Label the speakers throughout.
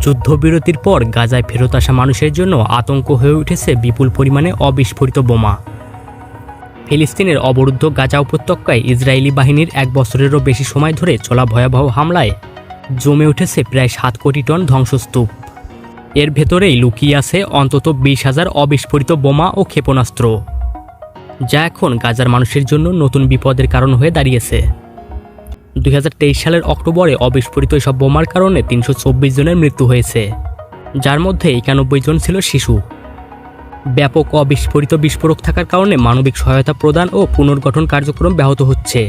Speaker 1: যুদ্ধবিরতির পর গাজায় ফেরত আসা মানুষের জন্য আতঙ্ক হয়ে উঠেছে বিপুল পরিমাণে অবিস্ফোরিত বোমা। ফিলিস্তিনের অবরুদ্ধ গাজা উপত্যকায় ইসরায়েলি বাহিনীর 1 বছরেরও বেশি সময় ধরে চলা ভয়াবহ হামলায় জমে উঠেছে প্রায় 7 কোটি টন ধ্বংসস্তূপ। এর ভেতরেই লুকিয়ে আছে অন্তত 20,000 অবিস্ফোরিত বোমা ও ক্ষেপণাস্ত্র, যা এখন গাজার মানুষের জন্য নতুন বিপদের কারণ হয়ে দাঁড়িয়েছে। 2023 সালের অক্টোবরে অবিস্ফোরিত এসব বোমার কারণে 324 জনের মৃত্যু হয়েছে, যার মধ্যে 91 জন ছিল শিশু। ব্যাপক অবিস্ফোরিত বিস্ফোরক থাকার কারণে মানবিক সহায়তা প্রদান ও পুনর্গঠন কার্যক্রম ব্যাহত হচ্ছে।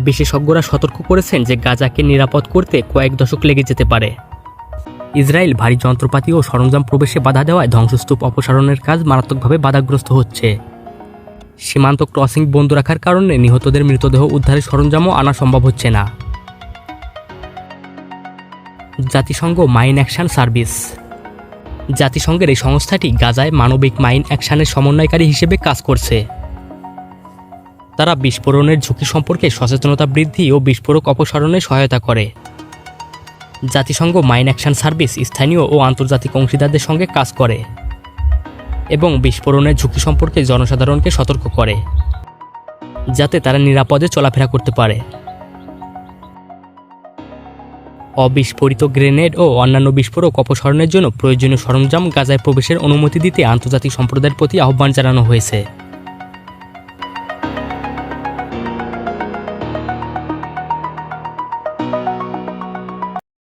Speaker 1: বিশেষজ্ঞরা সতর্ক করেছেন যে গাজাকে নিরাপদ করতে কয়েক দশক লেগে যেতে পারে। ইসরায়েল ভারী যন্ত্রপাতি ও সরঞ্জাম প্রবেশে বাধা দেওয়ায় ধ্বংসস্তূপ অপসারণের কাজ মারাত্মকভাবে বাধাগ্রস্ত হচ্ছে। সীমান্ত ক্রসিং বন্ধ রাখার কারণে নিহতদের মৃতদেহ উদ্ধারের সরঞ্জামও আনা সম্ভব হচ্ছে না। জাতিসংঘ মাইন অ্যাকশন সার্ভিস। জাতিসংঘের এই সংস্থাটি গাজায় মানবিক মাইন অ্যাকশনের সমন্বয়কারী হিসেবে কাজ করছে। তারা বিস্ফোরণের ঝুঁকি সম্পর্কে সচেতনতা বৃদ্ধি ও বিস্ফোরক অপসারণে সহায়তা করে। জাতিসংঘ মাইন অ্যাকশন সার্ভিস স্থানীয় ও আন্তর্জাতিক অংশীদারদের সঙ্গে কাজ করে এবং বিস্ফোরণের ঝুঁকি সম্পর্কে জনসাধারণকে সতর্ক করে, যাতে তারা নিরাপদে চলাফেরা করতে পারে। অবিস্ফোরিত গ্রেনেড ও অন্যান্য বিস্ফোরক অপসারণের জন্য প্রয়োজনীয় সরঞ্জাম গাজায় প্রবেশের অনুমতি দিতে আন্তর্জাতিক সম্প্রদায়ের প্রতি আহ্বান জানানো হয়েছে।